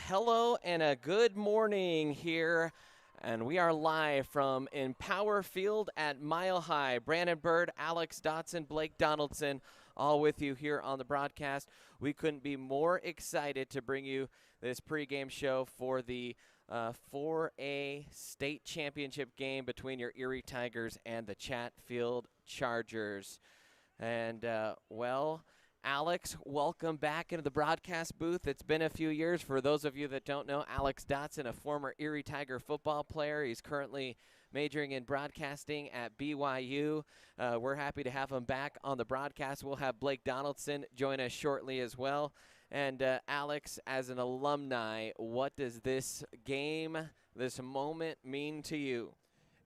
Hello and a good morning here, and we are live from Empower Field at Mile High. Brandon Bird, Alex Dotson, Blake Donaldson, all with you here on the broadcast. We couldn't be more excited to bring you this pregame show for the 4A state championship game between your Erie Tigers and the Chatfield Chargers. And, Alex, welcome back into the broadcast booth. It's been a few years. For those of you that don't know, Alex Dotson, a former Erie Tiger football player. He's currently majoring in broadcasting at BYU. We're happy to have him back on the broadcast. We'll have Blake Donaldson join us shortly as well. And Alex, as an alumni, what does this game, this moment mean to you?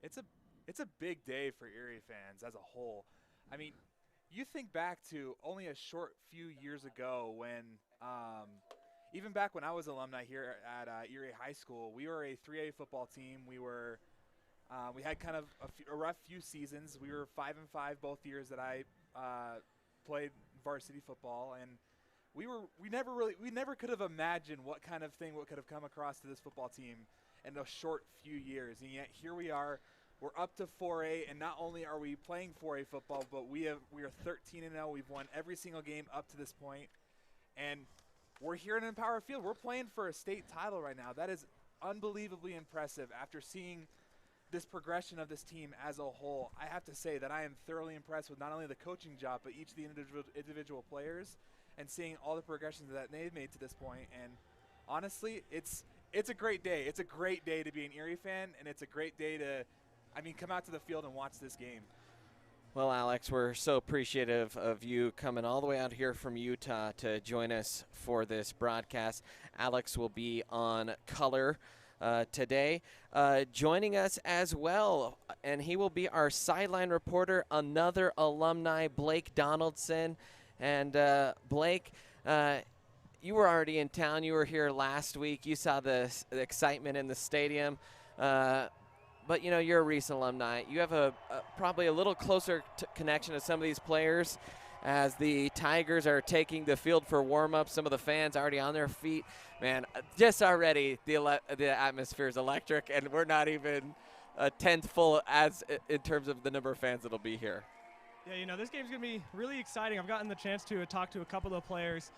It's a big day for Erie fans as a whole. I mean, you think back to only a short few years ago when, even back when I was alumni here at Erie High School, we were a 3A football team. We had kind of a rough few seasons. We were 5-5 both years that I played varsity football, and we never could have imagined what kind of thing could have come across to this football team in a short few years. And yet here we are. We're up to 4A, and not only are we playing 4A football, but we are 13-0. We've won every single game up to this point, and we're here in Empower Field. We're playing for a state title right now. That is unbelievably impressive. After seeing this progression of this team as a whole, I have to say that I am thoroughly impressed with not only the coaching job, but each of the individual players, and seeing all the progressions that they've made to this point. And honestly, it's a great day. It's a great day to be an Erie fan, and it's a great day to come out to the field and watch this game. Well, Alex, we're so appreciative of you coming all the way out here from Utah to join us for this broadcast. Alex will be on color today. Joining us as well, and he will be our sideline reporter, another alumni, Blake Donaldson. And Blake, you were already in town. You were here last week. You saw the excitement in the stadium. But, you know, you're a recent alumni. You have probably a little closer connection to some of these players as the Tigers are taking the field for warm-up. Some of the fans already on their feet. Man, just already the atmosphere is electric, and we're not even a tenth full in terms of the number of fans that'll be here. Yeah, you know, this game's going to be really exciting. I've gotten the chance to talk to a couple of players.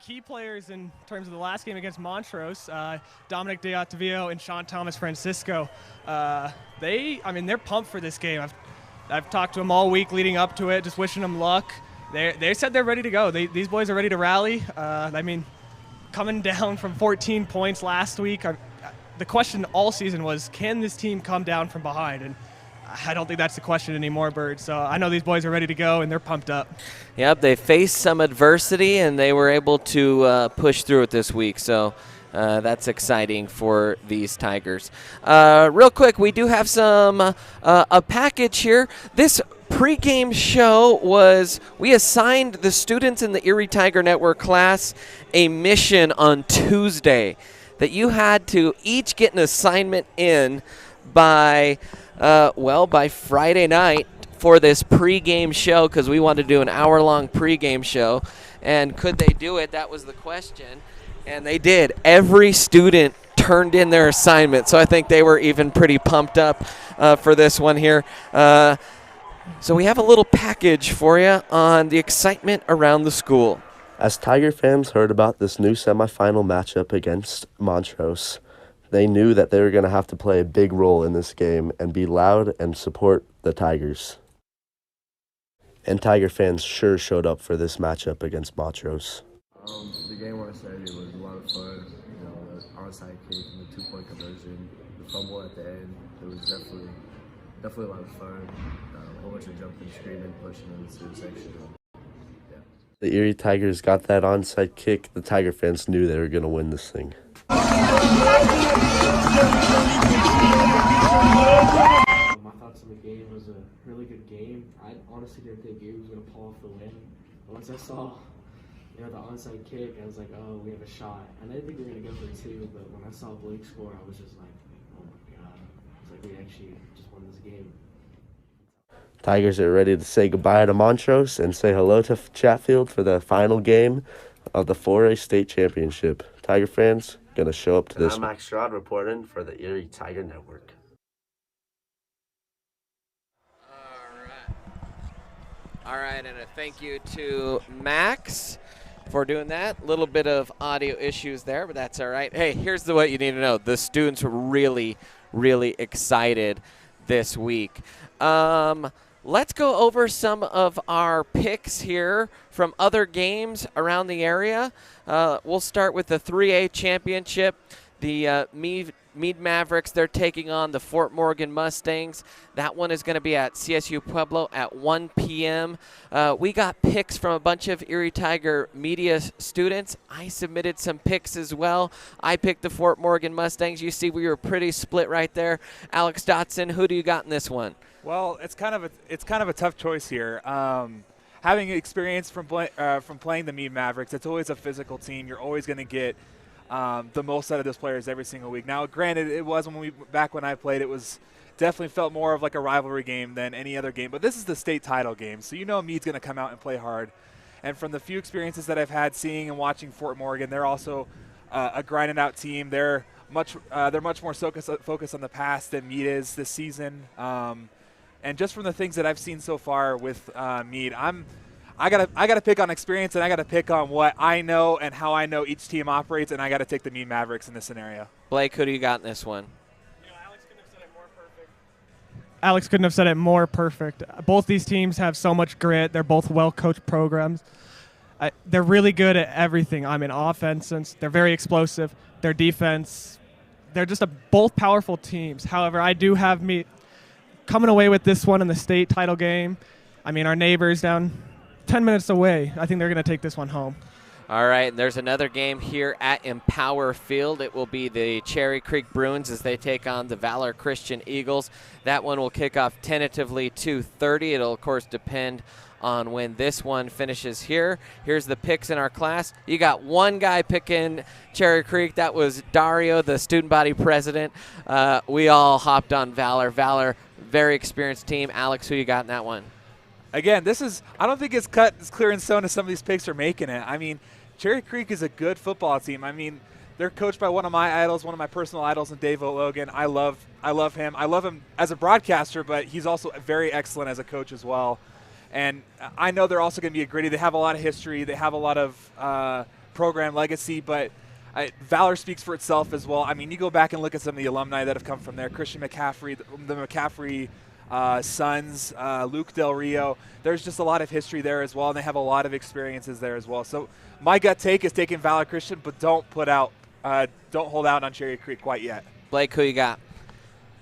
Key players in terms of the last game against Montrose, Dominic Deottavio and Sean Thomas Francisco. They're pumped for this game. I've talked to them all week leading up to it, just wishing them luck. They said they're ready to go. These boys are ready to rally. Coming down from 14 points last week, the question all season was, can this team come down from behind? And I don't think that's the question anymore, Bird. So I know these boys are ready to go, and they're pumped up. Yep, they faced some adversity, and they were able to push through it this week. So that's exciting for these Tigers. Real quick, we do have a package here. This pregame show we assigned the students in the Erie Tiger Network class a mission on Tuesday that you had to each get an assignment in by Friday night for this pregame show, because we wanted to do an hour-long pregame show. And could they do it? That was the question. And they did. Every student turned in their assignment, so I think they were even pretty pumped up for this one here. So we have a little package for you on the excitement around the school. As Tiger fans heard about this new semifinal matchup against Montrose, they knew that they were going to have to play a big role in this game and be loud and support the Tigers. And Tiger fans sure showed up for this matchup against Montrose. The game on Saturday was a lot of fun. You know, the onside kick and the 2-point conversion, the fumble at the end. It was definitely a lot of fun. A whole bunch of jumping, screaming, pushing into the section. Yeah. The Erie Tigers got that onside kick. The Tiger fans knew they were going to win this thing. My thoughts on the game was a really good game. I honestly didn't think Erie was going to pull off the win. But once I saw, the onside kick, I was like, oh, we have a shot. And I didn't think we were going to go for two, but when I saw Blake score, I was just like, oh my God. It's like we actually just won this game. Tigers are ready to say goodbye to Montrose and say hello to Chatfield for the final game of the 4A state championship. Tiger fans, going to show up to And this. I'm Max Stroud reporting for the Erie Tiger Network. All right, and a thank you to Max for doing that. A little bit of audio issues there, but that's all right. Hey, here's what you need to know. The students were really, really excited this week. Let's go over some of our picks here from other games around the area. We'll start with the 3A championship. The Meade Mavericks, they're taking on the Fort Morgan Mustangs. That one is going to be at CSU Pueblo at 1 p.m. We got picks from a bunch of Erie Tiger media students. I submitted some picks as well. I picked the Fort Morgan Mustangs. You see we were pretty split right there. Alex Dotson, who do you got in this one? Well, it's kind of a tough choice here. Having experience from playing the Meade Mavericks, it's always a physical team. You're always going to get the most out of those players every single week. Now, granted, it was back when I played, it was definitely felt more of like a rivalry game than any other game. But this is the state title game, so you know Meade's going to come out and play hard. And from the few experiences that I've had seeing and watching Fort Morgan, they're also a grinded out team. They're much more focused on the past than Meade is this season. And just from the things that I've seen so far with Meade, I gotta pick on experience, and I gotta pick on what I know and how I know each team operates, and I gotta take the Meade Mavericks in this scenario. Blake, who do you got in this one? Alex couldn't have said it more perfect. Both these teams have so much grit. They're both well-coached programs. They're really good at everything. I mean, offense, they're very explosive. Their defense, they're just both powerful teams. However, I do have Meade coming away with this one in the state title game. I mean, our neighbors down 10 minutes away. I think they're going to take this one home. All right, and there's another game here at Empower Field. It will be the Cherry Creek Bruins as they take on the Valor Christian Eagles. That one will kick off tentatively 2:30. It'll, of course, depend on when this one finishes here. Here's the picks in our class. You got one guy picking Cherry Creek. That was Dario, the student body president. We all hopped on Valor. Valor, very experienced team. Alex, who you got in that one? Again, I don't think it's cut as clear in stone as some of these picks are making it. I mean, Cherry Creek is a good football team. I mean, they're coached by one of my idols, one of my personal idols, in Dave Logan. I love him. I love him as a broadcaster, but he's also very excellent as a coach as well. And I know they're also going to be a gritty. They have a lot of history. They have a lot of program legacy, but Valor speaks for itself as well. I mean, you go back and look at some of the alumni that have come from there. Christian McCaffrey, the McCaffrey sons, Luke Del Rio. There's just a lot of history there as well, and they have a lot of experiences there as well. So my gut take is taking Valor Christian, but don't hold out on Cherry Creek quite yet. Blake, who you got?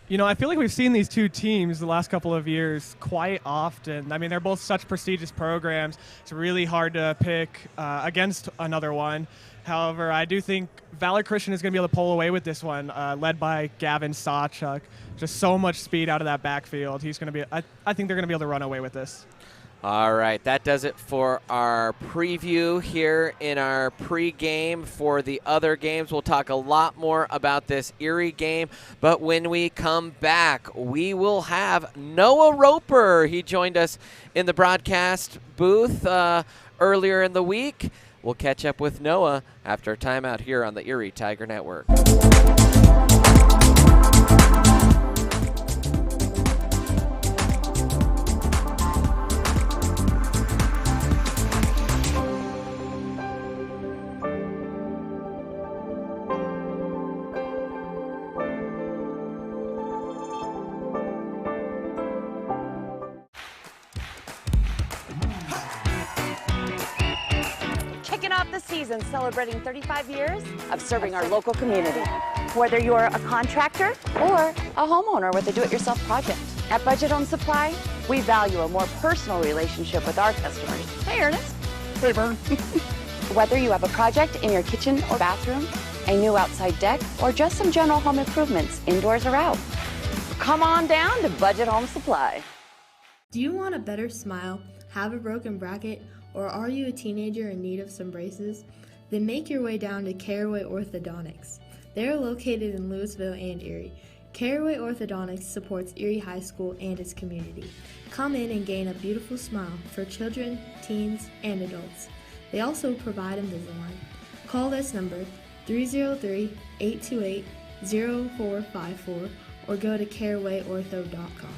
You know, I feel like we've seen these two teams the last couple of years quite often. I mean, they're both such prestigious programs. It's really hard to pick against another one. However, I do think Valor Christian is going to be able to pull away with this one, led by Gavin Sawchuk. Just so much speed out of that backfield. He's going to be. I think they're going to be able to run away with this. All right, that does it for our preview here in our pregame. For the other games, we'll talk a lot more about this Erie game, but when we come back, we will have Noah Roper. He joined us in the broadcast booth earlier in the week. We'll catch up with Noah after a timeout here on the Erie Tiger Network. The season celebrating 35 years of serving our local community. Whether you're a contractor or a homeowner with a do-it-yourself project. At Budget Home Supply, we value a more personal relationship with our customers. Hey, Ernest. Hey, Vern. Whether you have a project in your kitchen or bathroom, a new outside deck, or just some general home improvements, indoors or out, come on down to Budget Home Supply. Do you want a better smile, have a broken bracket, or are you a teenager in need of some braces? Then make your way down to Caraway Orthodontics. They are located in Louisville and Erie. Caraway Orthodontics supports Erie High School and its community. Come in and gain a beautiful smile for children, teens, and adults. They also provide Invisalign. Call this number 303-828-0454 or go to carewayortho.com.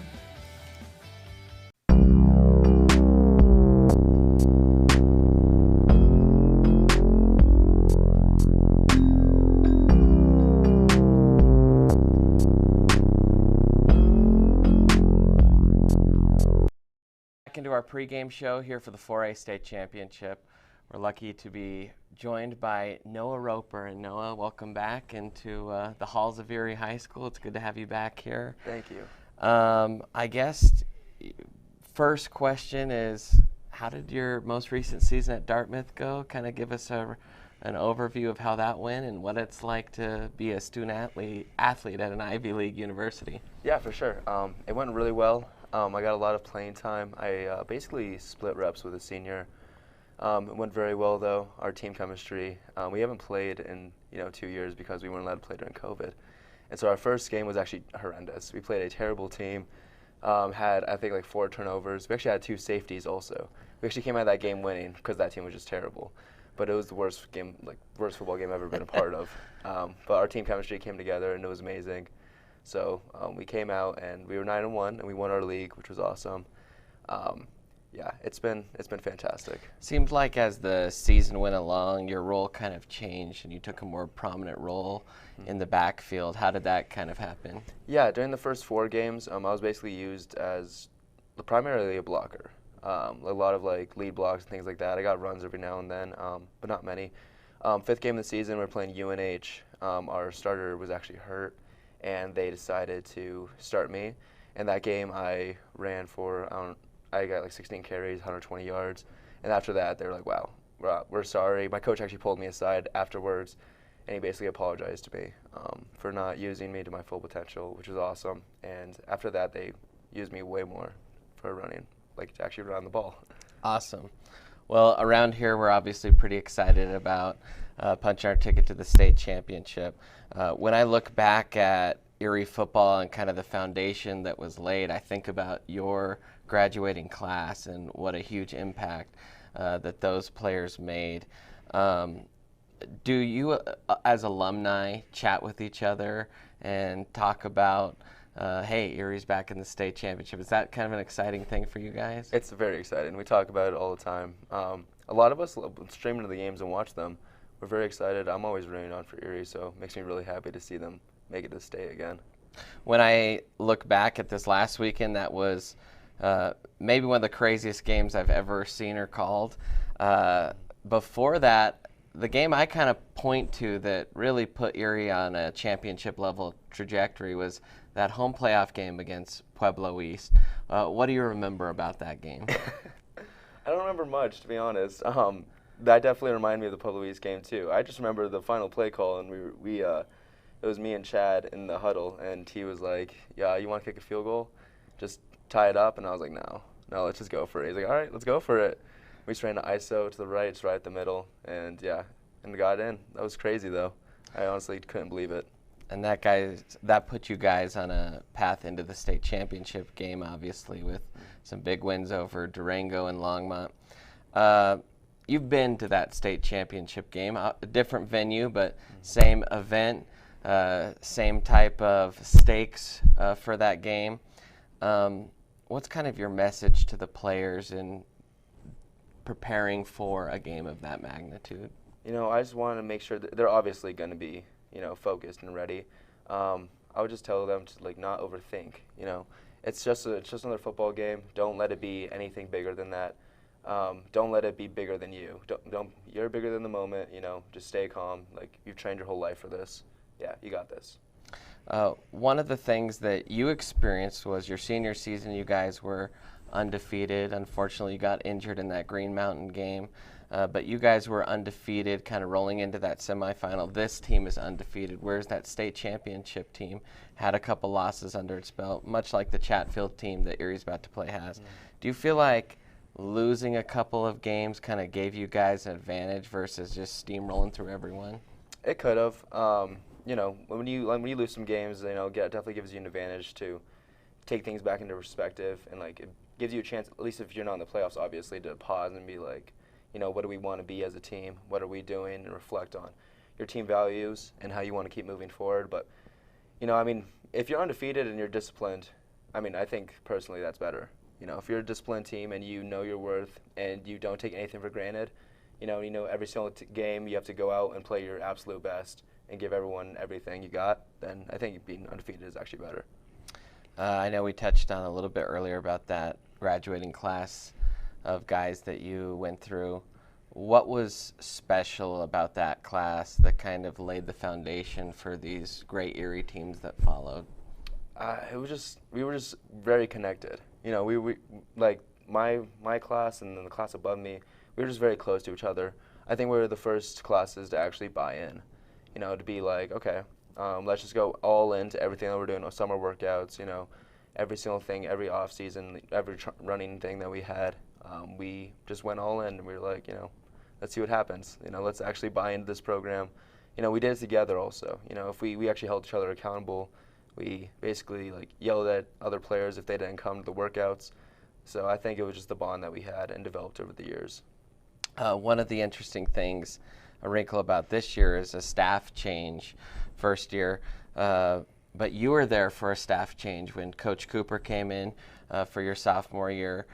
Into our pregame show here for the 4A State Championship. We're lucky to be joined by Noah Roper. And Noah, welcome back into the halls of Erie High School. It's good to have you back here. Thank you. I guess first question is, how did your most recent season at Dartmouth go? Kind of give us an overview of how that went and what it's like to be a student athlete at an Ivy League university. Yeah, for sure. It went really well. I got a lot of playing time. I basically split reps with a senior. It went very well, though. Our team chemistry. We haven't played in 2 years because we weren't allowed to play during COVID, and so our first game was actually horrendous. We played a terrible team. Had I think like 4 turnovers. We actually had 2 safeties also. We actually came out of that game winning because that team was just terrible. But it was the worst football game I've ever been a part of. But our team chemistry came together and it was amazing. So we came out and we were 9-1 and we won our league, which was awesome. Yeah, it's been fantastic. Seems like as the season went along, your role kind of changed and you took a more prominent role in the backfield. How did that kind of happen? Yeah, during the first 4 games, I was basically used as primarily a blocker. A lot of like lead blocks and things like that. I got runs every now and then, but not many. 5th game of the season, we're playing UNH. Our starter was actually hurt, and they decided to start me. And that game, I ran for I got like 16 carries, 120 yards. And after that, they were like, "Wow, we're sorry." My coach actually pulled me aside afterwards, and he basically apologized to me for not using me to my full potential, which was awesome. And after that, they used me way more for running, like to actually run the ball. Awesome. Well, around here, we're obviously pretty excited about punching our ticket to the state championship. When I look back at Erie football and kind of the foundation that was laid, I think about your graduating class and what a huge impact that those players made. Do you, as alumni, chat with each other and talk about, hey, Erie's back in the state championship? Is that kind of an exciting thing for you guys? It's very exciting. We talk about it all the time. A lot of us stream into the games and watch them. We're very excited. I'm always rooting on for Erie, so it makes me really happy to see them make it to state again. When I look back at this last weekend, that was maybe one of the craziest games I've ever seen or called. Before that, the game I kind of point to that really put Erie on a championship level trajectory was that home playoff game against Pueblo East. What do you remember about that game? I don't remember much, to be honest. That definitely reminded me of the Pueblo East game too. I just remember the final play call, and it was me and Chad in the huddle, and he was like, "Yeah, you want to kick a field goal? Just tie it up." And I was like, "No, let's just go for it." He's like, "All right, let's go for it." We just ran to ISO to the right, just right at the middle, and yeah, and got in. That was crazy though. I honestly couldn't believe it. And that put you guys on a path into the state championship game, obviously, with some big wins over Durango and Longmont. You've been to that state championship game, a different venue, but same event, same type of stakes for that game. What's kind of your message to the players in preparing for a game of that magnitude? I just want to make sure that they're obviously going to be, focused and ready. I would just tell them to not overthink. It's just another football game. Don't let it be anything bigger than that. Don't let it be bigger than you. Don't. You're bigger than the moment. Just stay calm. Like, you've trained your whole life for this. Yeah, you got this. One of the things that you experienced was your senior season. You guys were undefeated. Unfortunately, you got injured in that Green Mountain game. But you guys were undefeated, kind of rolling into that semifinal. This team is undefeated, whereas that state championship team had a couple losses under its belt, much like the Chatfield team that Erie's about to play has. Do you feel like losing a couple of games kind of gave you guys an advantage versus just steamrolling through everyone? It could have. When you lose some games, it definitely gives you an advantage to take things back into perspective, and it gives you a chance, at least if you're not in the playoffs, obviously, to pause and be like, what do we want to be as a team? What are we doing? And reflect on, your team values and how you want to keep moving forward. But, you know, I mean, if you're undefeated and you're disciplined, I mean, I think personally that's better. You know, if you're a disciplined team and you know your worth and you don't take anything for granted, you know every single game you have to go out and play your absolute best and give everyone everything you got, then I think being undefeated is actually better. I know we touched on a little bit earlier about that graduating class of guys that you went through. What was special about that class that kind of laid the foundation for these great Erie teams that followed? We were just very connected. You know, we like my class and then the class above me, we were just very close to each other. I think we were the first classes to actually buy in. You know, to be like, okay, let's just go all into everything that we're doing, summer workouts, you know, every single thing, every off season, every running thing that we had. We just went all in, and we were like, you know, let's see what happens. You know, let's actually buy into this program. You know, we did it together also. You know, if we actually held each other accountable. We basically like yelled at other players if they didn't come to the workouts. So I think it was just the bond that we had and developed over the years. One of the interesting things, a wrinkle about this year, is a staff change. First year, but you were there for a staff change when Coach Cooper came in for your sophomore year.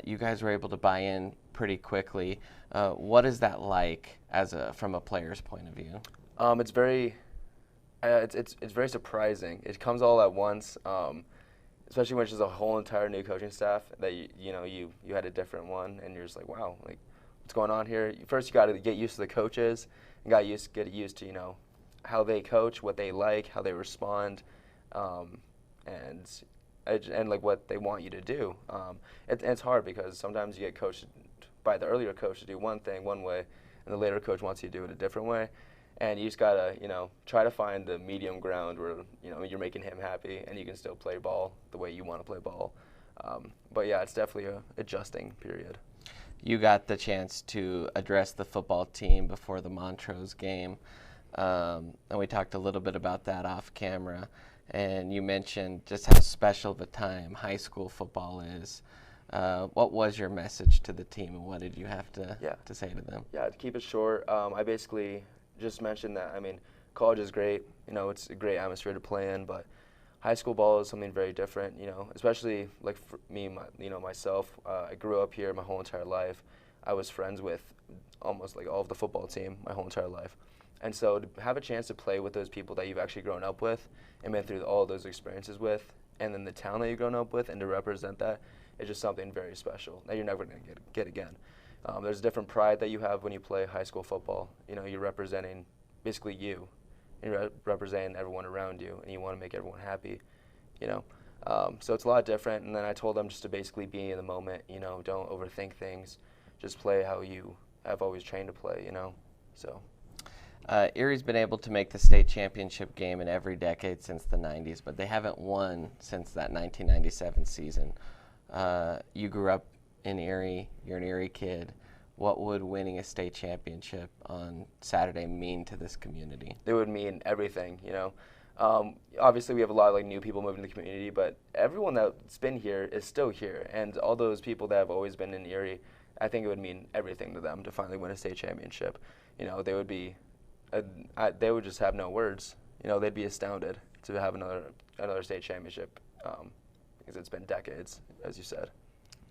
You guys were able to buy in pretty quickly. What is that like from a player's point of view? It's very surprising. It comes all at once, especially when it's just a whole entire new coaching staff that you had a different one, and you're just like, wow, like what's going on here? First, you got to get used to the coaches, and get used to how they coach, what they like, how they respond, and like what they want you to do. It's hard because sometimes you get coached by the earlier coach to do one thing one way, and the later coach wants you to do it a different way. And you just gotta, try to find the medium ground where, you're making him happy and you can still play ball the way you want to play ball. But yeah, it's definitely a adjusting period. You got the chance to address the football team before the Montrose game, and we talked a little bit about that off camera. And you mentioned just how special the time high school football is. What was your message to the team, and what did you have to say to them? Yeah, to keep it short, I basically just mentioned that, college is great, it's a great atmosphere to play in, but high school ball is something very different, especially like for me, myself. I grew up here my whole entire life. I was friends with almost like all of the football team my whole entire life. And so to have a chance to play with those people that you've actually grown up with and been through all those experiences with, and then the town that you've grown up with, and to represent that is just something very special that you're never going to get again. There's a different pride that you have when you play high school football. You're representing basically you, and you're representing everyone around you, and you want to make everyone happy, So it's a lot different, and then I told them just to basically be in the moment, don't overthink things. Just play how you have always trained to play, so. Erie's been able to make the state championship game in every decade since the 90s, but they haven't won since that 1997 season. You grew up in Erie, you're an Erie kid. What would winning a state championship on Saturday mean to this community? It would mean everything, Obviously, we have a lot of new people moving to the community, but everyone that's been here is still here, and all those people that have always been in Erie, I think it would mean everything to them to finally win a state championship. They would be, they would just have no words. They'd be astounded to have another state championship because it's been decades, as you said.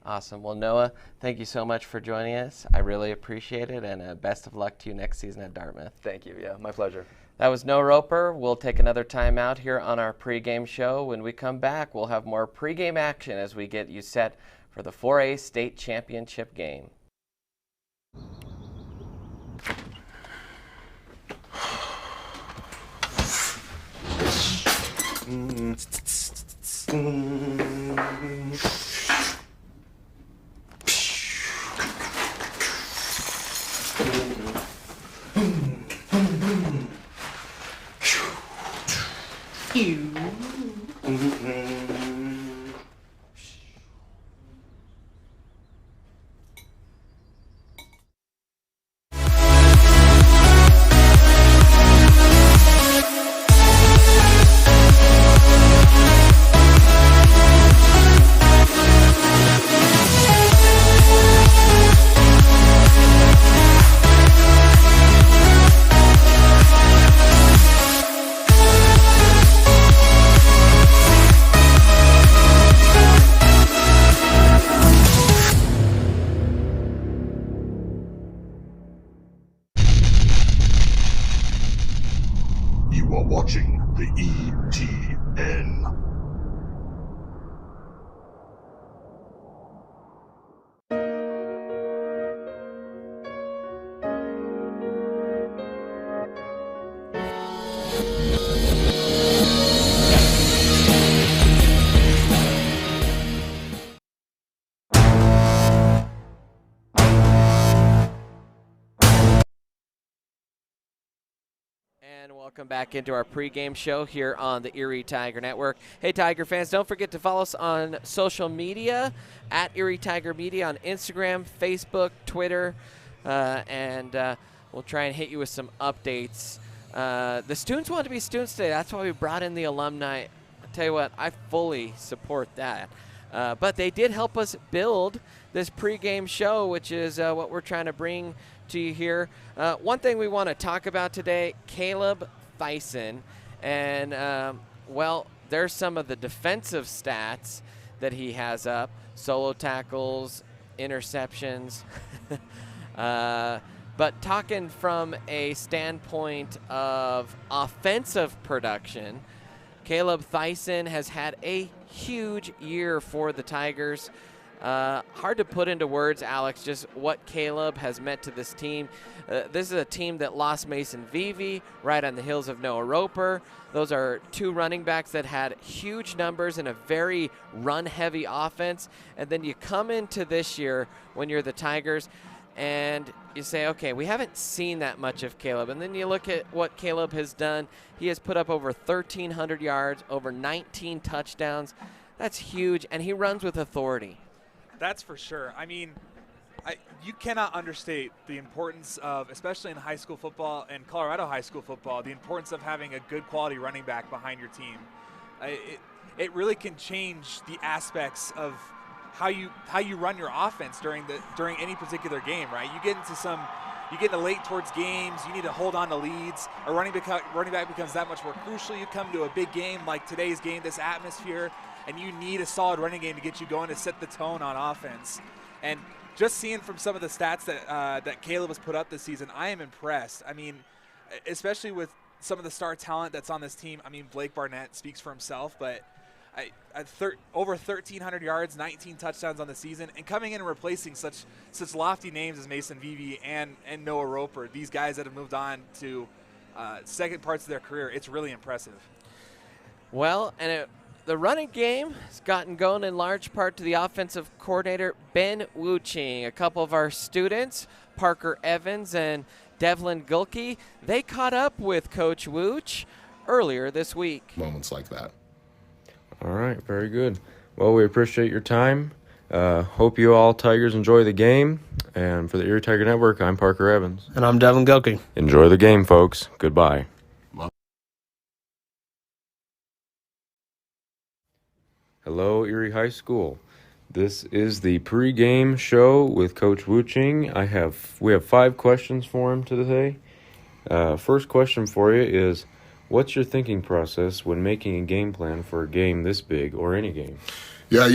Awesome. Well, Noah, thank you so much for joining us. I really appreciate it, and best of luck to you next season at Dartmouth. Thank you. Yeah, my pleasure. That was Noah Roper. We'll take another time out here on our pregame show. When we come back, we'll have more pregame action as we get you set for the 4A state championship game. Welcome back into our pregame show here on the Erie Tiger Network. Hey, Tiger fans, don't forget to follow us on social media at Erie Tiger Media on Instagram, Facebook, Twitter, and we'll try and hit you with some updates. The students want to be students today. That's why we brought in the alumni. I'll tell you what, I fully support that. But they did help us build this pregame show, which is what we're trying to bring to you here. One thing we want to talk about today, Caleb Thyssen. And, well, there's some of the defensive stats that he has up. Solo tackles, interceptions. But talking from a standpoint of offensive production, Caleb Thyssen has had a huge year for the Tigers. Hard to put into words, Alex, just what Caleb has meant to this team. This is a team that lost Mason Vivi right on the heels of Noah Roper. Those are two running backs that had huge numbers in a very run-heavy offense. And then you come into this year when you're the Tigers and you say, okay, we haven't seen that much of Caleb. And then you look at what Caleb has done. He has put up over 1,300 yards, over 19 touchdowns. That's huge, and he runs with authority. That's for sure. I mean, you cannot understate the importance of, especially in high school football and Colorado high school football, the importance of having a good quality running back behind your team. It really can change the aspects of how you run your offense during any particular game, right? You get into late towards games, you need to hold on to leads. A running back becomes that much more crucial. You come to a big game like today's game, this atmosphere, and you need a solid running game to get you going to set the tone on offense. And just seeing from some of the stats that Caleb has put up this season, I am impressed. I mean, especially with some of the star talent that's on this team. I mean, Blake Barnett speaks for himself, but over 1,300 yards, 19 touchdowns on the season, and coming in and replacing such lofty names as Mason Vivi and Noah Roper, these guys that have moved on to second parts of their career, it's really impressive. Well, and the running game has gotten going in large part to the offensive coordinator, Ben Wuching. A couple of our students, Parker Evans and Devlin Gulke, they caught up with Coach Wooch earlier this week. Moments like that. All right, very good. Well, we appreciate your time. Hope you all Tigers enjoy the game. And for the Erie Tiger Network, I'm Parker Evans. And I'm Devin Gilkey. Enjoy the game, folks. Goodbye. Hello, Erie High School. This is the pregame show with Coach Wuching. We have 5 questions for him today. First question for you is, what's your thinking process when making a game plan for a game this big or any game? Yeah,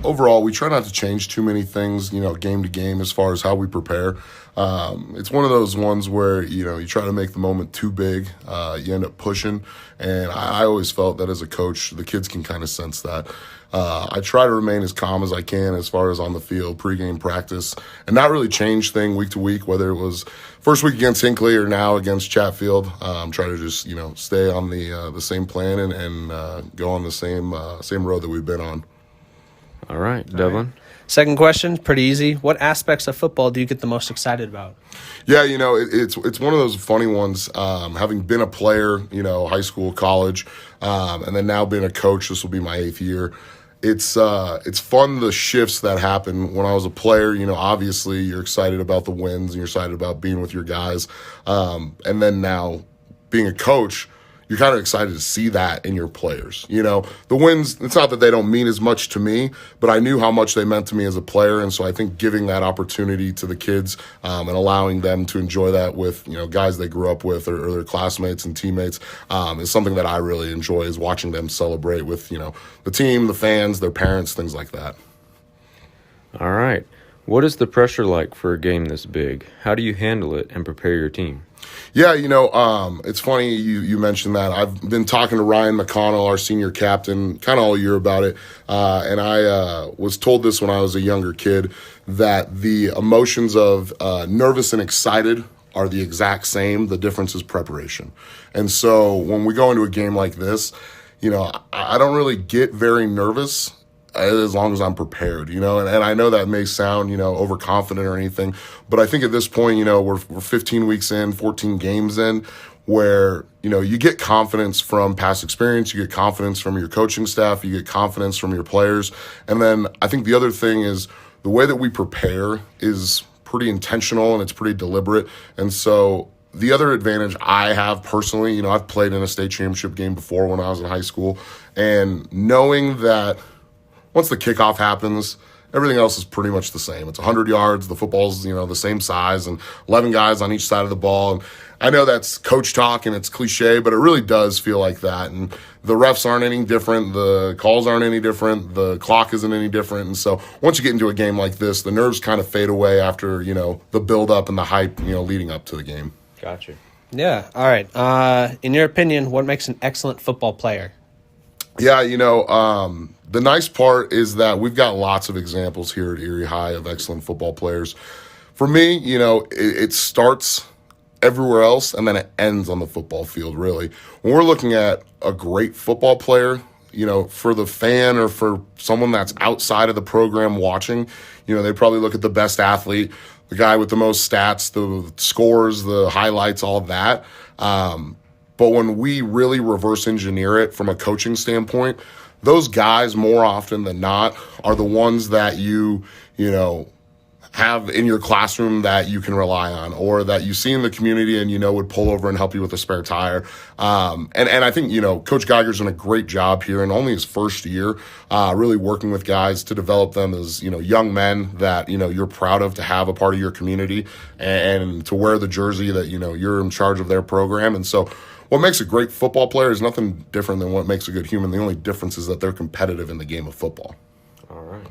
overall, we try not to change too many things, game to game as far as how we prepare. It's one of those ones where, you try to make the moment too big, you end up pushing. And I always felt that as a coach, the kids can kind of sense that. I try to remain as calm as I can as far as on the field, pregame practice, and not really change thing week to week, whether it was first week against Hinckley or now against Chatfield. Try to just, stay on the same plan and go on the same road that we've been on. All right, Devlin. Second question, pretty easy. What aspects of football do you get the most excited about? Yeah, it's one of those funny ones. Having been a player, high school, college, and then now being a coach, this will be my 8th year. It's fun, the shifts that happen. When I was a player, obviously you're excited about the wins and you're excited about being with your guys. And then now being a coach, you're kind of excited to see that in your players. The wins, it's not that they don't mean as much to me, but I knew how much they meant to me as a player. And so I think giving that opportunity to the kids and allowing them to enjoy that with, guys they grew up with or their classmates and teammates is something that I really enjoy, is watching them celebrate with, the team, the fans, their parents, things like that. All right. What is the pressure like for a game this big? How do you handle it and prepare your team? Yeah, it's funny you mentioned that. I've been talking to Ryan McConnell, our senior captain, kind of all year about it. And I was told this when I was a younger kid, that the emotions of nervous and excited are the exact same. The difference is preparation. And so when we go into a game like this, I don't really get very nervous as long as I'm prepared, and I know that may sound, overconfident or anything, but I think at this point, we're 15 weeks in, 14 games in. where, you get confidence from past experience, you get confidence from your coaching staff, you get confidence from your players. And then I think the other thing is the way that we prepare is pretty intentional and it's pretty deliberate. And so the other advantage I have personally, I've played in a state championship game before when I was in high school, and knowing that once the kickoff happens, everything else is pretty much the same. It's 100 yards, the football's, the same size, and 11 guys on each side of the ball. And I know that's coach talk and it's cliche, but it really does feel like that. And the refs aren't any different, the calls aren't any different, the clock isn't any different. And so once you get into a game like this, the nerves kind of fade away after, the build-up and the hype, leading up to the game. Gotcha. Yeah. All right. In your opinion, what makes an excellent football player? Yeah, the nice part is that we've got lots of examples here at Erie High of excellent football players. For me, it starts everywhere else and then it ends on the football field, really. When we're looking at a great football player, for the fan or for someone that's outside of the program watching, they probably look at the best athlete, the guy with the most stats, the scores, the highlights, all of that. But when we really reverse engineer it from a coaching standpoint, those guys more often than not are the ones that you have in your classroom that you can rely on, or that you see in the community and would pull over and help you with a spare tire. And I think Coach Geiger's done a great job here in only his first year, really working with guys to develop them as young men that you're proud of to have a part of your community and to wear the jersey that you're in charge of their program. And so what makes a great football player is nothing different than what makes a good human. The only difference is that they're competitive in the game of football. All right.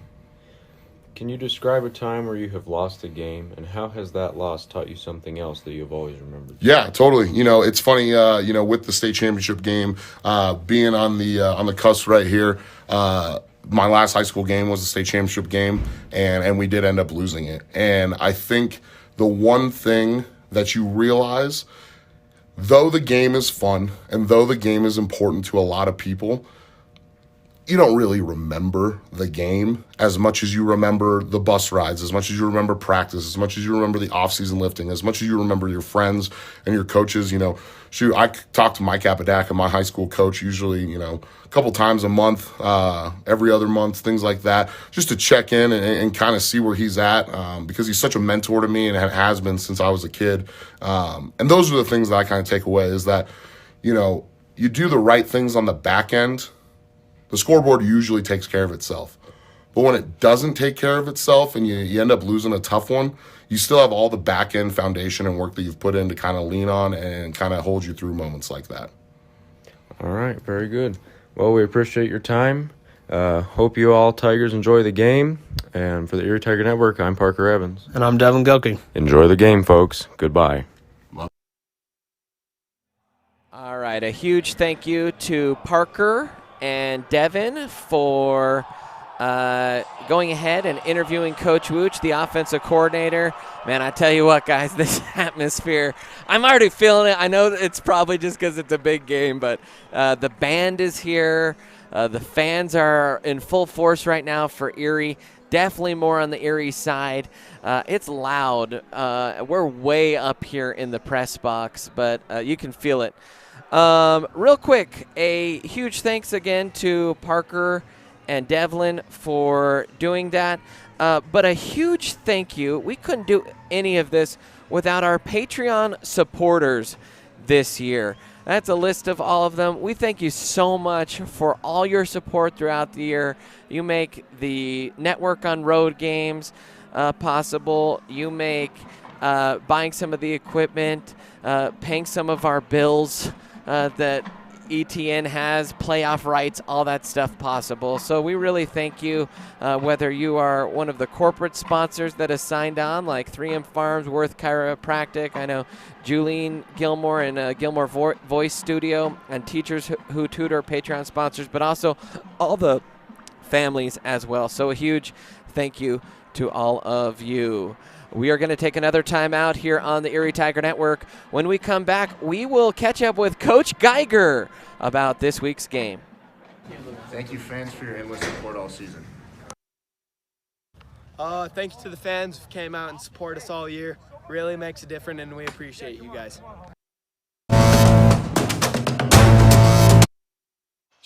Can you describe a time where you have lost a game, and how has that loss taught you something else that you've always remembered? Yeah, totally. It's funny, with the state championship game, being on the cusp right here, my last high school game was the state championship game, and we did end up losing it. And I think the one thing that you realize, though the game is fun and though the game is important to a lot of people, you don't really remember the game as much as you remember the bus rides, as much as you remember practice, as much as you remember the off-season lifting, as much as you remember your friends and your coaches. I talk to Mike Apodaca, my high school coach, usually, a couple times a month, every other month, things like that, just to check in and kind of see where he's at, because he's such a mentor to me and has been since I was a kid. And those are the things that I kind of take away, is that, you do the right things on the back end, the scoreboard usually takes care of itself. But when it doesn't take care of itself and you end up losing a tough one, you still have all the back end foundation and work that you've put in to kind of lean on and kind of hold you through moments like that. All right, very good. Well, we appreciate your time. Hope you all Tigers enjoy the game. And for the Erie Tiger Network, I'm Parker Evans. And I'm Devin Gilkey. Enjoy the game, folks. Goodbye. All right, a huge thank you to Parker and Devin for going ahead and interviewing Coach Wooch, the offensive coordinator. Man, I tell you what, guys, this atmosphere, I'm already feeling it. I know it's probably just because it's a big game, but the band is here. The fans are in full force right now for Erie. Definitely more on the Erie side. It's loud. We're way up here in the press box, but you can feel it. Real quick, a huge thanks again to Parker and Devlin for doing that. But a huge thank you. We couldn't do any of this without our Patreon supporters this year. That's a list of all of them. We thank you so much for all your support throughout the year. You make the network on road games possible. You make buying some of the equipment, paying some of our bills that ETN has, playoff rights, all that stuff possible. So we really thank you, whether you are one of the corporate sponsors that has signed on, like 3M Farms, Worth Chiropractic. I know Julene Gilmore and Gilmore Voice Studio, and Teachers Who Tutor, Patreon sponsors, but also all the families as well. So a huge thank you to all of you. We are going to take another time out here on the Erie Tiger Network. When we come back, we will catch up with Coach Geiger about this week's game. Thank you, fans, for your endless support all season. Thank you to the fans who came out and support us all year. Really makes a difference, and we appreciate you guys.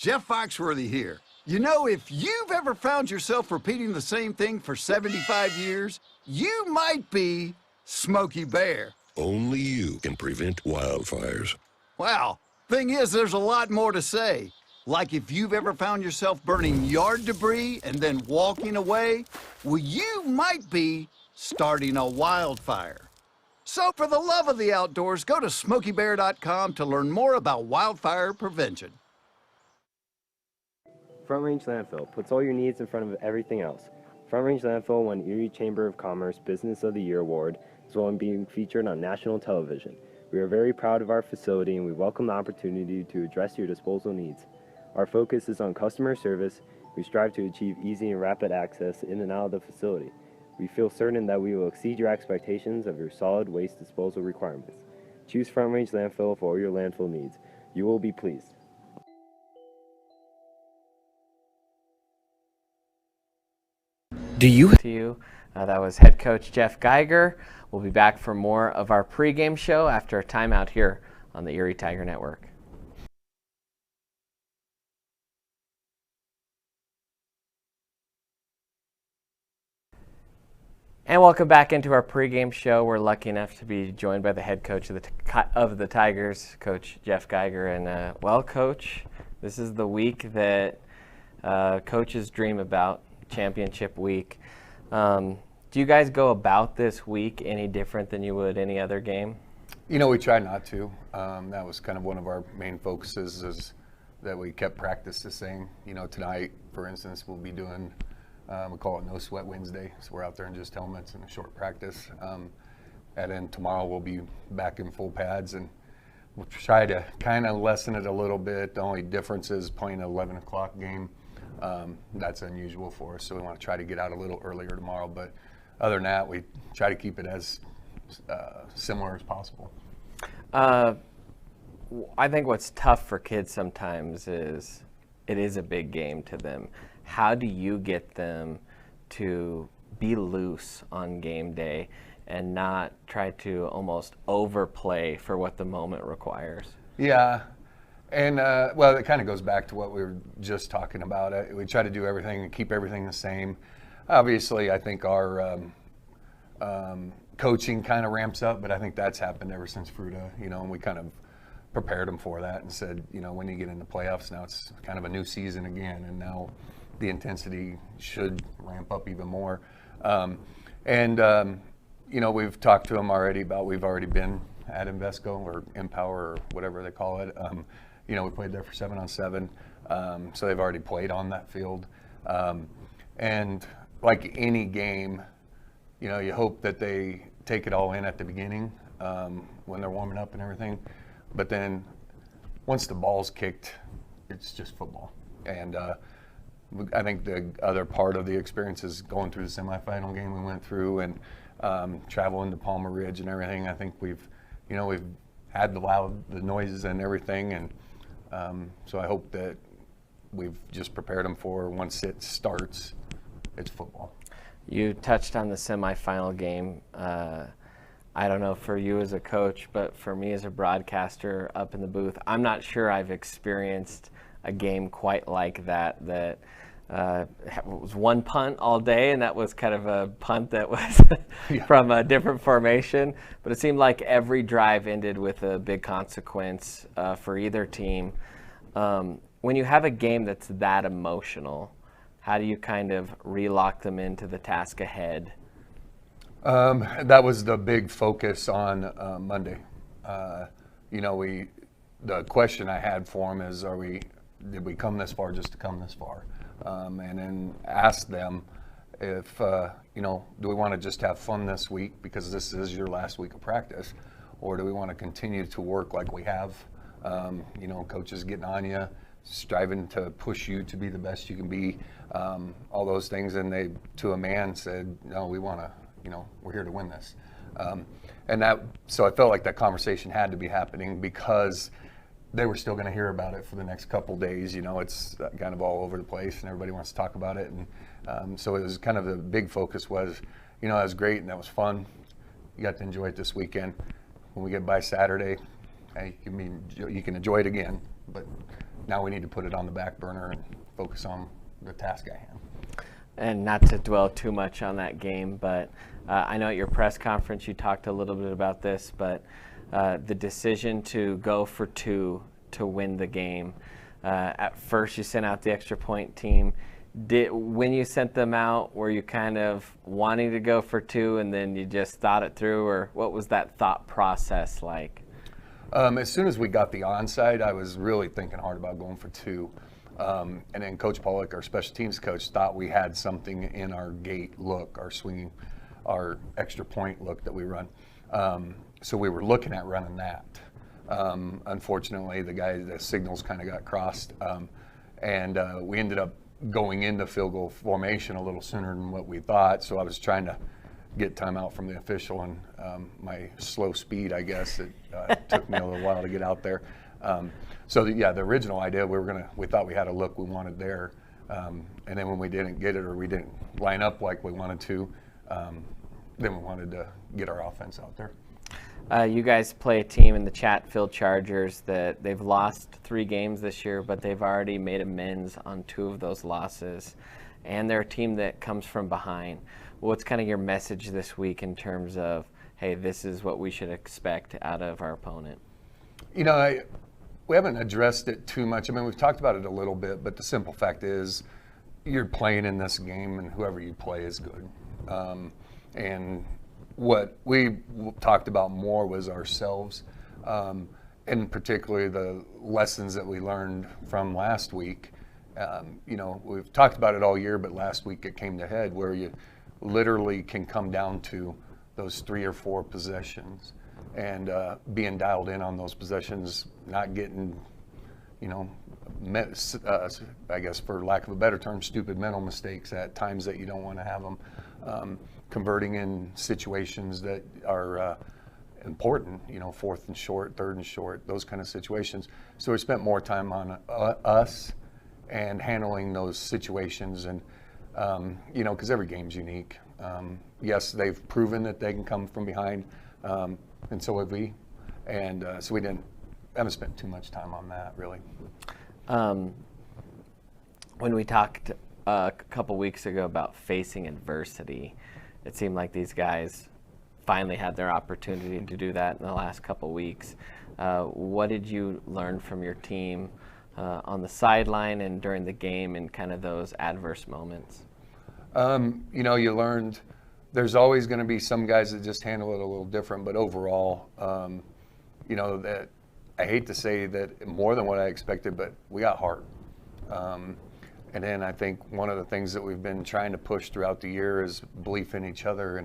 Jeff Foxworthy here. You know, if you've ever found yourself repeating the same thing for 75 years, you might be Smokey Bear. Only you can prevent wildfires. Well, thing is, there's a lot more to say. Like if you've ever found yourself burning yard debris and then walking away, well, you might be starting a wildfire. So for the love of the outdoors, go to SmokeyBear.com to learn more about wildfire prevention. Front Range Landfill puts all your needs in front of everything else. Front Range Landfill won Erie Chamber of Commerce Business of the Year Award, as well as being featured on national television. We are very proud of our facility and we welcome the opportunity to address your disposal needs. Our focus is on customer service. We strive to achieve easy and rapid access in and out of the facility. We feel certain that we will exceed your expectations of your solid waste disposal requirements. Choose Front Range Landfill for all your landfill needs. You will be pleased. To you. That was head coach Jeff Geiger. We'll be back for more of our pregame show after a timeout here on the Erie Tiger Network. And welcome back into our pregame show. We're lucky enough to be joined by the head coach of the Tigers, Coach Jeff Geiger. And well, Coach, this is the week that coaches dream about, championship week. Do you guys go about this week any different than you would any other game? You know, we try not to. That was kind of one of our main focuses, is that we kept practice the same. You know, tonight, for instance, we'll be doing, we call it No Sweat Wednesday. So we're out there in just helmets and a short practice. And then tomorrow we'll be back in full pads, and we'll try to kind of lessen it a little bit. The only difference is playing an 11 o'clock game. That's unusual for us, so we want to try to get out a little earlier tomorrow. But other than that, we try to keep it as similar as possible. I think what's tough for kids sometimes is it is a big game to them. How do you get them to be loose on game day and not try to almost overplay for what the moment requires? Yeah. And, well, it kind of goes back to what we were just talking about. We try to do everything and keep everything the same. Obviously, I think our coaching kind of ramps up, but I think that's happened ever since Fruta, you know, and we kind of prepared them for that and said, you know, when you get into playoffs, now it's kind of a new season again, and now the intensity should ramp up even more. You know, we've talked to them already about, we've already been at Invesco or Empower or whatever they call it. You know, we played there for 7-on-7, so they've already played on that field. And like any game, you know, you hope that they take it all in at the beginning when they're warming up and everything. But then once the ball's kicked, it's just football. And I think the other part of the experience is going through the semifinal game we went through and traveling to Palmer Ridge and everything. I think we've had the noises and everything, and so I hope that we've just prepared them for once it starts, it's football. You touched on the semifinal game. I don't know for you as a coach, but for me as a broadcaster up in the booth, I'm not sure I've experienced a game quite like that. It was one punt all day, and that was kind of a punt that was from a different formation. But it seemed like every drive ended with a big consequence for either team. When you have a game that's that emotional, how do you kind of relock them into the task ahead? That was the big focus on Monday. You know, the question I had for them is, did we come this far just to come this far? And then ask them if, you know, do we want to just have fun this week because this is your last week of practice, or do we want to continue to work like we have? You know, coaches getting on you, striving to push you to be the best you can be, all those things. And they, to a man, said, no, we want to, you know, we're here to win this. So I felt like that conversation had to be happening because they were still going to hear about it for the next couple days. You know, it's kind of all over the place and everybody wants to talk about it. And so it was kind of the big focus was, you know, that was great and that was fun. You got to enjoy it this weekend. When we get by Saturday, hey, you can enjoy it again. But now we need to put it on the back burner and focus on the task at hand. And not to dwell too much on that game, but I know at your press conference you talked a little bit about this, but the decision to go for 2 to win the game. At first you sent out the extra point team. When you sent them out, were you kind of wanting to go for 2 and then you just thought it through, or what was that thought process like? As soon as we got the onside, I was really thinking hard about going for 2. And then Coach Pollock, our special teams coach, thought we had something in our gate look, our swinging, our extra point look that we run. So we were looking at running that. Unfortunately, the signals kind of got crossed. And we ended up going into field goal formation a little sooner than what we thought. So I was trying to get timeout from the official, and my slow speed, I guess, it took me a little while to get out there. The original idea, we thought we had a look we wanted there, and then when we didn't get it or we didn't line up like we wanted to, then we wanted to get our offense out there. You guys play a team in the Chatfield Chargers that they've lost 3 games this year, but they've already made amends on 2 of those losses, and they're a team that comes from behind. What's kind of your message this week in terms of, hey, this is what we should expect out of our opponent? You know, we haven't addressed it too much. I mean, we've talked about it a little bit, but the simple fact is you're playing in this game, and whoever you play is good. And what we talked about more was ourselves, and particularly the lessons that we learned from last week. We've talked about it all year, but last week it came to head where you literally can come down to those 3 or 4 possessions and being dialed in on those possessions, not getting, I guess for lack of a better term, stupid mental mistakes at times that you don't want to have them, converting in situations that are important, 4th and short, 3rd and short, those kind of situations. So we spent more time on us and handling those situations, and because every game's unique. Yes, they've proven that they can come from behind, and so have we, and so we haven't spent too much time on that really. When we talked a couple weeks ago about facing adversity, it seemed like these guys finally had their opportunity to do that in the last couple weeks. What did you learn from your team on the sideline and during the game and kind of those adverse moments? You learned there's always going to be some guys that just handle it a little different, but overall, that I hate to say that more than what I expected, but we got heart. And then I think one of the things that we've been trying to push throughout the year is belief in each other,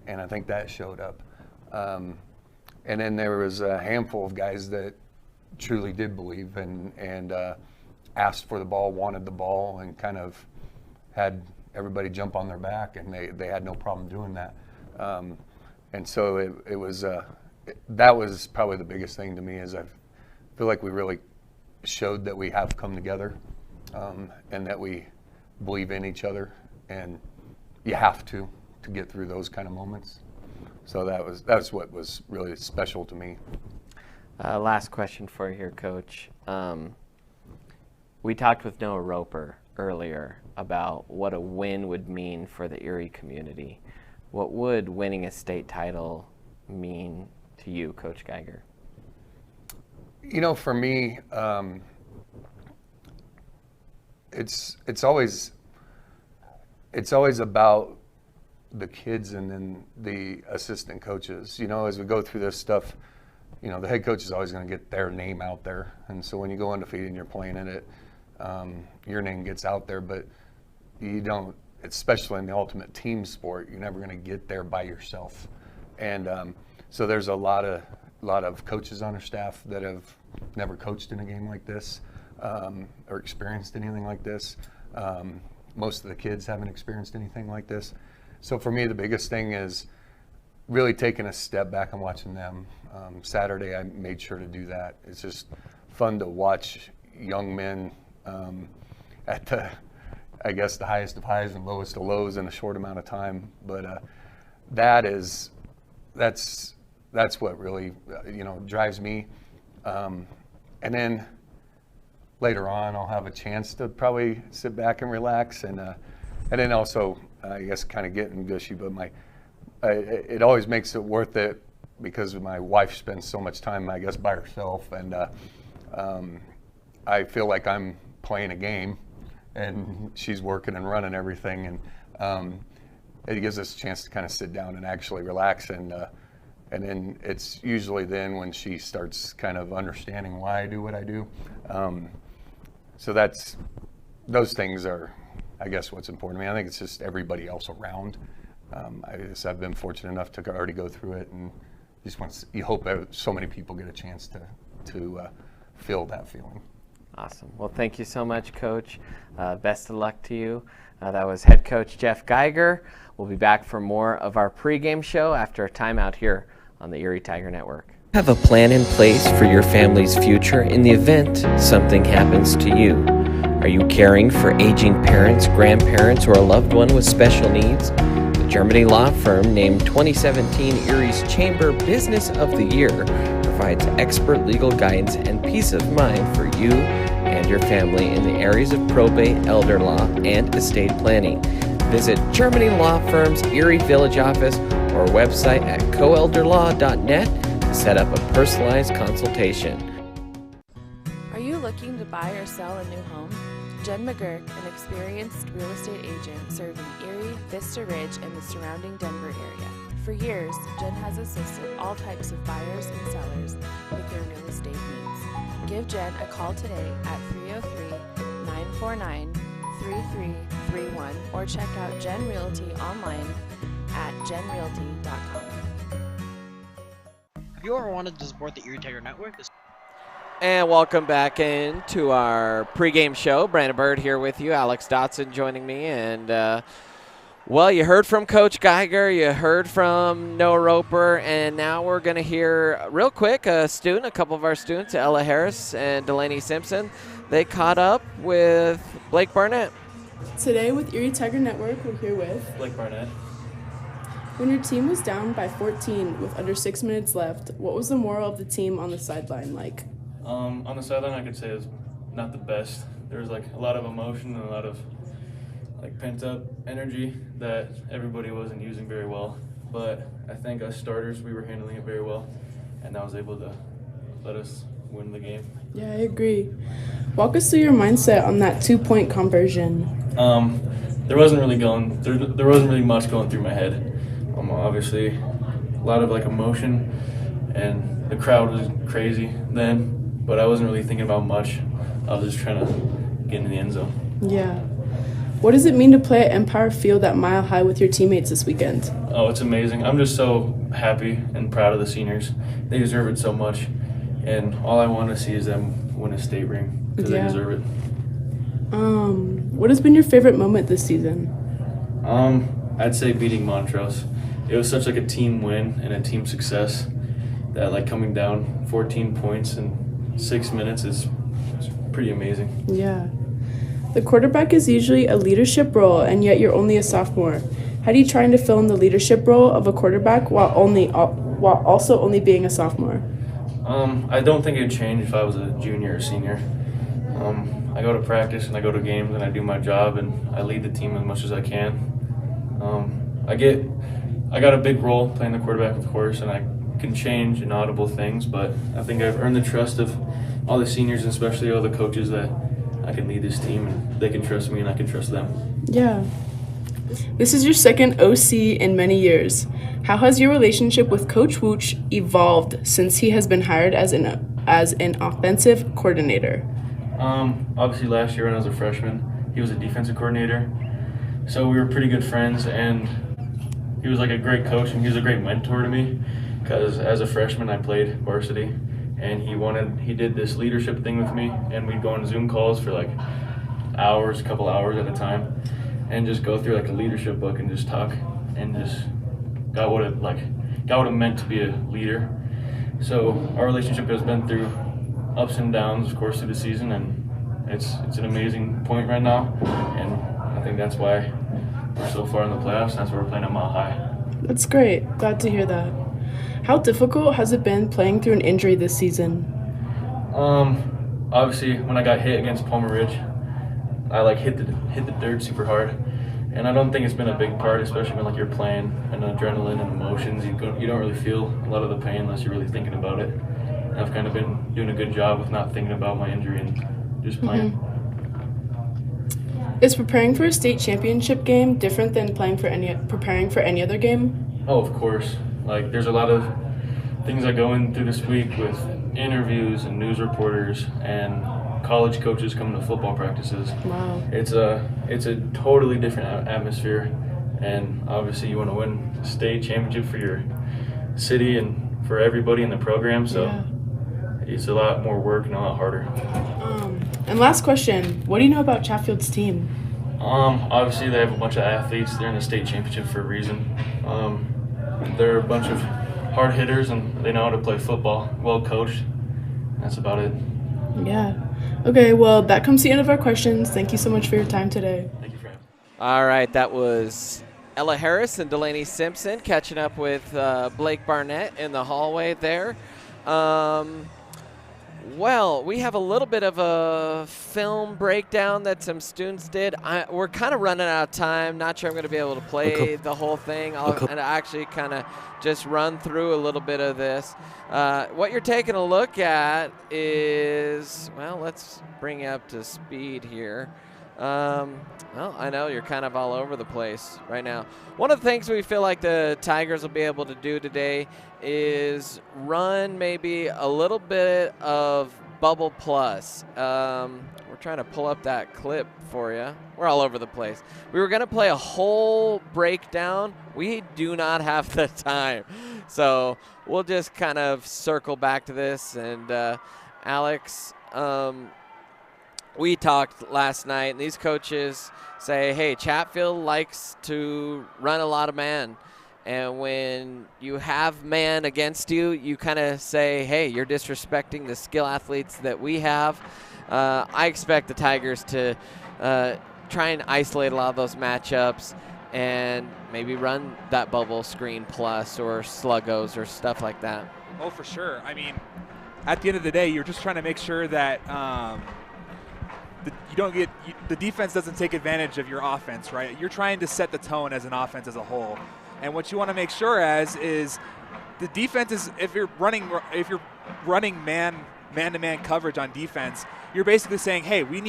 and I think that showed up. And then there was a handful of guys that truly did believe and asked for the ball, wanted the ball, and kind of had everybody jump on their back, and they had no problem doing that. And so it was that was probably the biggest thing to me, is I feel like we really showed that we have come together, and that we believe in each other, and you have to get through those kind of moments. So that's what was really special to me. Last question for you here, Coach. We talked with Noah Roper earlier about what a win would mean for the Erie community. What would winning a state title mean to you, Coach Geiger? For me, it's always about the kids and then the assistant coaches. As we go through this stuff, the head coach is always going to get their name out there, and so when you go undefeated and you're playing in it, your name gets out there, but you don't, especially in the ultimate team sport, you're never going to get there by yourself. And so there's a lot of coaches on our staff that have never coached in a game like this, or experienced anything like this. Most of the kids haven't experienced anything like this. So for me, the biggest thing is really taking a step back and watching them. Saturday, I made sure to do that. It's just fun to watch young men at the, I guess, the highest of highs and lowest of lows in a short amount of time. But that's what really drives me. And then later on I'll have a chance to probably sit back and relax, and then also I guess kind of getting gushy, but it always makes it worth it because my wife spends so much time, I guess, by herself, and I feel like I'm playing a game and she's working and running everything, and it gives us a chance to kind of sit down and actually relax, and then it's usually then when she starts kind of understanding why I do what I do. So those things are, I guess, what's important to me. I think it's just everybody else around. I've been fortunate enough to already go through it, and you hope that so many people get a chance to feel that feeling. Awesome. Well, thank you so much, Coach. Best of luck to you. That was head coach Jeff Geiger. We'll be back for more of our pregame show after a timeout here on the Erie Tiger Network. Have a plan in place for your family's future in the event something happens to you. Are you caring for aging parents, grandparents, or a loved one with special needs? The Germany law firm named 2017 Erie's Chamber Business of the Year provides expert legal guidance and peace of mind for you and your family in the areas of probate, elder law, and estate planning. Visit Germany Law Firm's Erie Village office or website at coelderlaw.net to set up a personalized consultation. Are you looking to buy or sell a new home? Jen McGurk, an experienced real estate agent serving Erie, Vista Ridge, and the surrounding Denver area. For years, Jen has assisted all types of buyers and sellers with their real estate needs. Give Jen a call today at 303-949-3331 or check out Jen Realty online at jenrealty.com. Have you ever wanted to support the Erie Tiger Network? And welcome back into our pregame show. Brandon Bird here with you. Alex Dotson joining me. And, well, you heard from Coach Geiger. You heard from Noah Roper. And now we're going to hear real quick a couple of our students, Ella Harris and Delaney Simpson. They caught up with Blake Barnett. Today with Erie Tiger Network, we're here with Blake Barnett. When your team was down by 14 with under 6 minutes left, what was the moral of the team on the sideline like? On the sideline, I could say it was not the best. There was like a lot of emotion and a lot of like pent up energy that everybody wasn't using very well. But I think us starters, we were handling it very well, and that was able to let us win the game. Yeah, I agree. Walk us through your mindset on that 2-point conversion. There wasn't really much going through my head. Obviously, a lot of like emotion, and the crowd was crazy then. But I wasn't really thinking about much. I was just trying to get into the end zone. Yeah. What does it mean to play at Empire Field at Mile High with your teammates this weekend? Oh, it's amazing. I'm just so happy and proud of the seniors. They deserve it so much. And all I want to see is them win a state ring because they deserve it. What has been your favorite moment this season? I'd say beating Montrose. It was such like a team win and a team success that like coming down 14 points in 6 minutes is pretty amazing. Yeah. The quarterback is usually a leadership role, and yet you're only a sophomore. How do you try to fill in the leadership role of a quarterback while also only being a sophomore? I don't think it'd change if I was a junior or senior. I go to practice and I go to games and I do my job and I lead the team as much as I can. I got a big role playing the quarterback, of course, and I can change inaudible things, but I think I've earned the trust of all the seniors, and especially all the coaches, that I can lead this team and they can trust me and I can trust them. Yeah. This is your second OC in many years. How has your relationship with Coach Wooch evolved since he has been hired as an offensive coordinator? Obviously last year when I was a freshman, he was a defensive coordinator. So we were pretty good friends, and he was like a great coach and he was a great mentor to me because as a freshman I played varsity, and he did this leadership thing with me, and we'd go on Zoom calls for like a couple hours at a time, and just go through like a leadership book and just talk and just got what it meant to be a leader. So our relationship has been through ups and downs, of course, through the season, and it's an amazing point right now, and I think that's why we're so far in the playoffs, and that's why we're playing at Mile High. That's great. Glad to hear that. How difficult has it been playing through an injury this season? obviously when I got hit against Palmer Ridge, I like hit the dirt super hard, and I don't think it's been a big part, especially when like you're playing and adrenaline and emotions. You don't really feel a lot of the pain unless you're really thinking about it. And I've kind of been doing a good job with not thinking about my injury and just playing. Is preparing for a state championship game different than preparing for any other game? Oh, of course. Like there's a lot of things I go in through this week with interviews and news reporters and college coaches coming to football practices. Wow. It's a totally different atmosphere, and obviously you want to win a state championship for your city and for everybody in the program, so it's a lot more work and a lot harder. And last question, what do you know about Chatfield's team? Obviously they have a bunch of athletes. They're in the state championship for a reason. They're a bunch of hard hitters and they know how to play football, well coached. That's about it. Yeah. Okay, well, that comes to the end of our questions. Thank you so much for your time today. Thank you for having me. All right, that was Ella Harris and Delaney Simpson catching up with Blake Barnett in the hallway there. Well, we have a little bit of a film breakdown that some students did. We're kind of running out of time. Not sure I'm going to be able to play the whole thing. I'll actually kind of just run through a little bit of this. What you're taking a look at is, well, let's bring you up to speed here. Well, I know you're kind of all over the place right now. One of the things we feel like the Tigers will be able to do today is run maybe a little bit of Bubble Plus. We're trying to pull up that clip for you. We're all over the place. We were going to play a whole breakdown. We do not have the time. So we'll just kind of circle back to this. And Alex, we talked last night, and these coaches say, hey, Chatfield likes to run a lot of man. And when you have man against you, you kind of say, hey, you're disrespecting the skill athletes that we have. I expect the Tigers to try and isolate a lot of those matchups and maybe run that bubble screen plus or sluggos or stuff like that. Oh, for sure. I mean, at the end of the day, you're just trying to make sure that the defense doesn't take advantage of your offense, right? You're trying to set the tone as an offense as a whole. And what you want to make sure is the defense is, if you're running man-to-man coverage on defense, you're basically saying, hey, we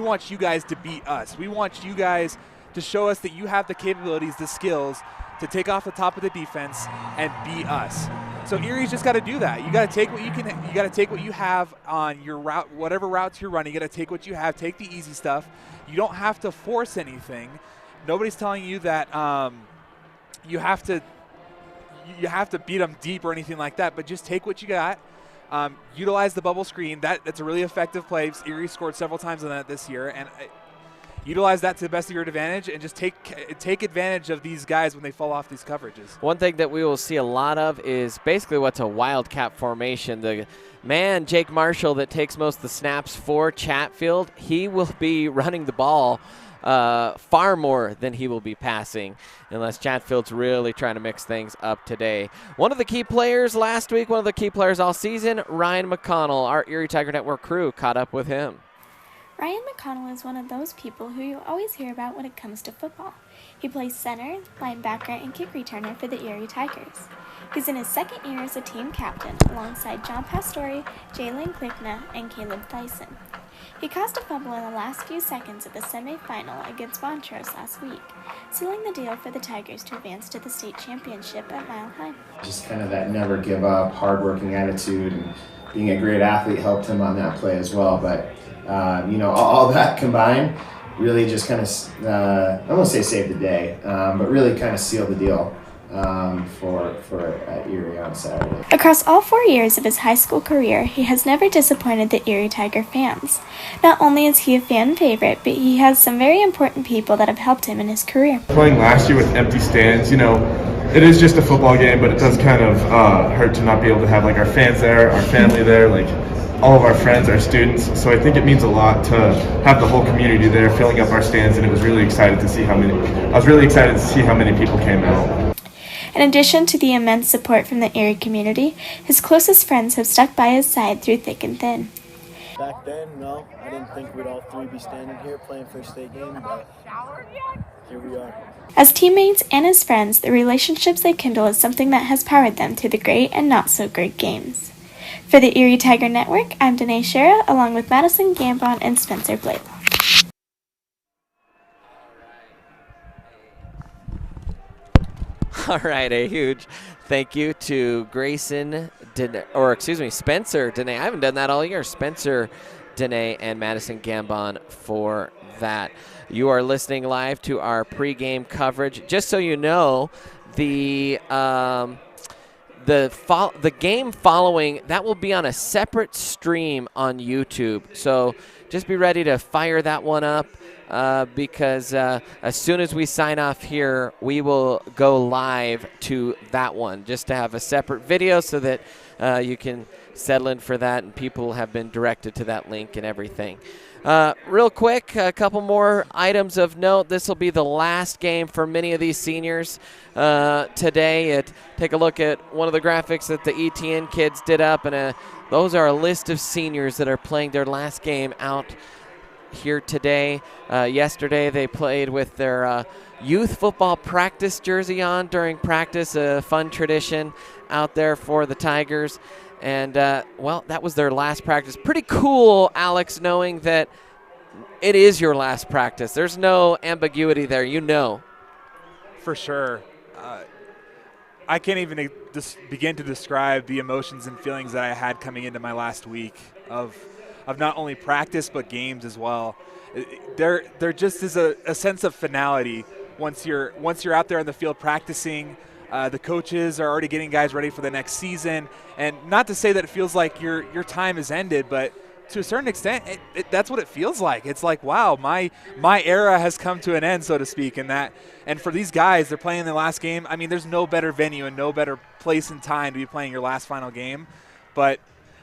want you guys to beat us. We want you guys to show us that you have the capabilities, the skills to take off the top of the defense and beat us. So Erie's just got to do that. You got to take what you can. You got to take what you have on your route, whatever routes you're running. You got to take what you have. Take the easy stuff. You don't have to force anything. Nobody's telling you that you have to beat them deep or anything like that. But just take what you got. Utilize the bubble screen. That's a really effective play. Erie scored several times on that this year, and utilize that to the best of your advantage, and just take advantage of these guys when they fall off these coverages. One thing that we will see a lot of is basically what's a wildcat formation. The man, Jake Marshall, that takes most of the snaps for Chatfield, he will be running the ball far more than he will be passing, unless Chatfield's really trying to mix things up today. One of the key players last week, one of the key players all season, Ryan McConnell, our Erie Tiger Network crew, caught up with him. Ryan McConnell is one of those people who you always hear about when it comes to football. He plays center, linebacker, and kick returner for the Erie Tigers. He's in his second year as a team captain alongside John Pastore, Jalen Klickna, and Caleb Thyssen. He caused a fumble in the last few seconds of the semifinal against Montrose last week, sealing the deal for the Tigers to advance to the state championship at Mile High. Just kind of that never give up, hard-working attitude, and being a great athlete helped him on that play as well. But all that combined really just kind of, I don't want to say save the day, but really kind of seal the deal for Erie on Saturday. Across all 4 years of his high school career, he has never disappointed the Erie Tiger fans. Not only is he a fan favorite, but he has some very important people that have helped him in his career. Playing last year with empty stands, it is just a football game, but it does kind of hurt to not be able to have our fans there, our family there, all of our friends, our students. So I think it means a lot to have the whole community there filling up our stands, and I was really excited to see how many people came out. In addition to the immense support from the Erie community, his closest friends have stuck by his side through thick and thin. Back then, no, I didn't think we'd all three be standing here playing for a state game, but here we are. As teammates and as friends, the relationships they kindle is something that has powered them through the great and not so great games. For the Erie Tiger Network, I'm Danae Shera, along with Madison Gambon and Spencer Blake. All right, a huge thank you to Spencer Danae. I haven't done that all year. Spencer Danae and Madison Gambon for that. You are listening live to our pregame coverage. Just so you know, the game following, that will be on a separate stream on YouTube. So just be ready to fire that one up because as soon as we sign off here, we will go live to that one just to have a separate video so that you can settle in for that and people have been directed to that link and everything. Real quick, a couple more items of note. This will be the last game for many of these seniors today. Take a look at one of the graphics that the ETN kids did up, and those are a list of seniors that are playing their last game out here today. Yesterday they played with their youth football practice jersey on during practice, a fun tradition out there for the Tigers. And, well, that was their last practice. Pretty cool, Alex, knowing that it is your last practice. There's no ambiguity there, you know. For sure. I can't even begin to describe the emotions and feelings that I had coming into my last week of not only practice but games as well. There just is a sense of finality once you're out there on the field practicing. The coaches are already getting guys ready for the next season, and not to say that it feels like your time has ended, but to a certain extent, that's what it feels like. It's like, wow, my era has come to an end, so to speak, and for these guys, they're playing their last game. I mean, there's no better venue and no better place and time to be playing your last final game, but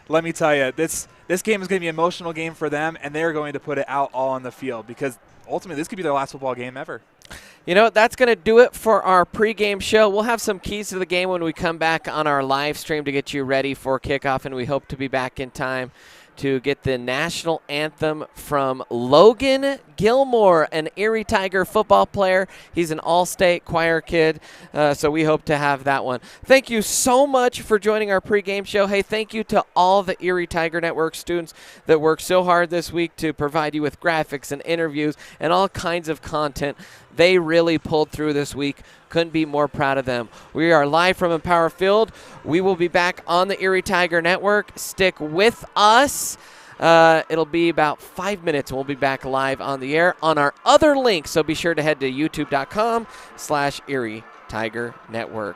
let me tell you, this game is going to be an emotional game for them, and they're going to put it out all on the field because ultimately this could be their last football game ever. You know, that's going to do it for our pregame show. We'll have some keys to the game when we come back on our live stream to get you ready for kickoff, and we hope to be back in time to get the national anthem from Logan Gilmore, an Erie Tiger football player. He's an all-state choir kid, so we hope to have that one. Thank you so much for joining our pregame show. Hey, thank you to all the Erie Tiger Network students that worked so hard this week to provide you with graphics and interviews and all kinds of content. They really pulled through this week. Couldn't be more proud of them. We are live from Empower Field. We will be back on the Erie Tiger Network. Stick with us. It'll be about 5 minutes, and we'll be back live on the air on our other link. So be sure to head to youtube.com/Erie Tiger Network.